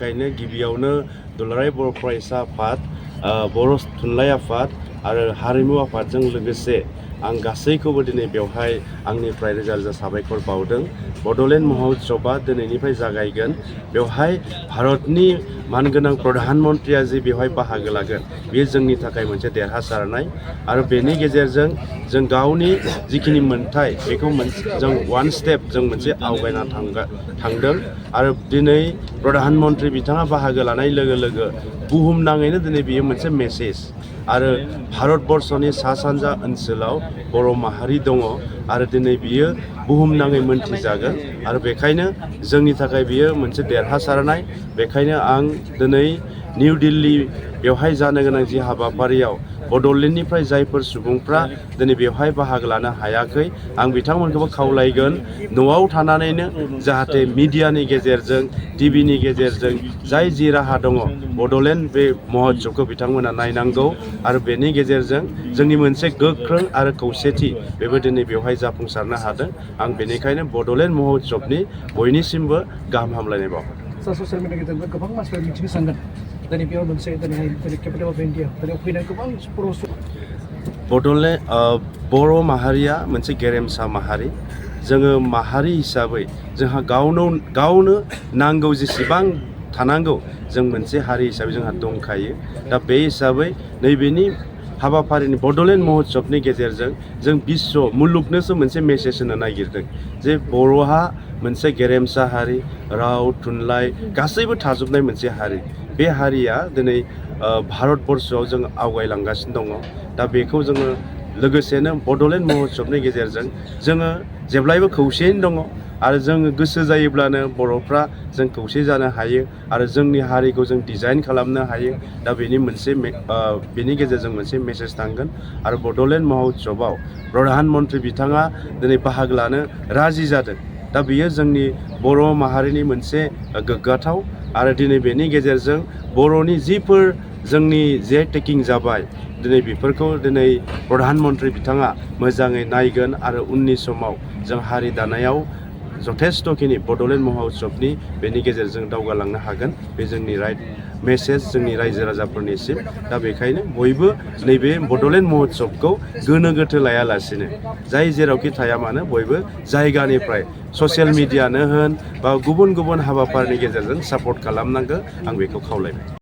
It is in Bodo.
थाखायनो गिबियावनो दुलाराय बर' फरायसा आफाद, बर' थुनलाइ आफाद आरो हारिमु आफादजों लोगोसे आं गासैखौबो दिनै बेवहाय आंनिफ्राय रोजा रोजा साबायखर बावदों। बड'लेण्ड महोत्सबआ दिनैनिफ्राय जागायगोन। बेवहाय भारतनि मानगोनां प्रधान मन्त्रिया जे बेवहाय बाहागो लागोन, बेयो जोंनि थाखाय मोनसे देरहासारनाय आरो बेनि गेजेरजों जों गावनि जिखिनि मोन्थाय बेखौ जों वान स्टेप जों मोनसे आवगायना थांदों आरो दिनै प्रधान मन्त्रि बिथाङा बाहागो लानाय लोगो लोगो बुहुमनाङैनो दिनै बेयो मोनसे मेसेज आरो भारतबर्षनि सा सानजा ओनसोलाव बर' माहारि दङ आरो दिनै बियो बुहुमनाङै मोनथिजागोन आरो बेखायनो जोंनि थाखाय बियो मोनसे देरहासारनाय। बेखायनो आं दिनै निउ दिल्ली बेवहाय जानो गोनां जि हाबाफारियाव बड'लेण्डनिफ्राय जायफोर सुबुंफ्रा दिनै बेवहाय बाहागो लानो हायाखै, आं बिथांमोनखौबो खावलायगोन न'आव थानानैनो जाहाथे मिडियानि गेजेरजों, टिभिनि गेजेरजों जाय जि राहा दङ बड'लेण्ड बे महोत्सबखौ बिथांमोना नायनांगौ आरो बेनि गेजेरजों जोंनि मोनसे गोख्रों आरो खौसेथि बेबो दिनै बेवहाय जाफुंसारनो हादों। आं बेनिखायनो बड'लेण्ड महोत्सबनि बयनिसिमबो गाहाम हामलायनाय बावहरो। ससियेल मिडिया गेजेरजों गोबां मानसिफोरा मिथिनो सानगोन दिनै बेयाव मोनसे दिनैहाय केपिटेल अफ इन्डिया दिनै फैनाय गोबां बर' माहारिया मोनसे गेरेमसा माहारि। जोङो माहारि हिसाबै जोंहा गावनो नांगौ जेसेबां थानांगौ जों मोनसे हारि हिसाबै जोंहा दंखायो। दा बे हिसाबै नैबेनि हाबाफारिनि बड'लेण्ड महोत्सबनि गेजेरजों जों मुलुगनोसो मोनसे मेसेज होनो नागिरदों जे बर'हा मोनसे गेरेमसा हारि, राव, थुनलाइ गासैबो थाजोबनाय मोनसे हारि। बे हारिया दिनै भारतबर्षआव जों आवगायलांगासिनो दङ। दा बेखौ जोङो लोगोसेनो बड'लेण्ड महोत्सबनि गेजेरजों जोङो जेब्लायबो खौसेयैनो दङ आरो जोङो गोसो जायोब्लानो बर'फ्रा जों खौसे जानो हायो आरो जोंनि हारिखौ जों डिजाइन खालामनो हायो। दा बेनि गेजेरजों मोनसे मेसेज थांगोन आरो बड'लेण्ड महोत्सबआव प्रधान मन्त्रि बिथाङा दिनै बाहागो लानो राजि जादों। दा बेयो जोंनि बर' माहारिनि मोनसे गोग्गाथाव आरो दिनै बेनि गेजेरजों बर'नि जिफोर जोंनि टेकिं जाबाय दिनै बेफोरखौ दिनै प्रधान मन्त्रि बिथाङा मोजाङै नायगोन आरो उननि समाव जों हारि दानायाव जथेस्थ'खिनि बड'लेण्ड महोत्सबनि बेनि गेजेरजों दावगालांनो हागोन। बे जोंनि मेसेज जोंनि रायजो राजाफोरनिसिम। दा बेखायनो बयबो नैबे बड'लेण्ड महोत्सबखौ गोनो गोथो लायालासिनो जाय जेरावखि थाया मानो बयबो जायगानिफ्राय ससियेल मिडियानो होन बा गुबुन गुबुन हाबाफारिनि गेजेरजों सापर्ट खालामनांगौ, आं बेखौ खावलायबाय।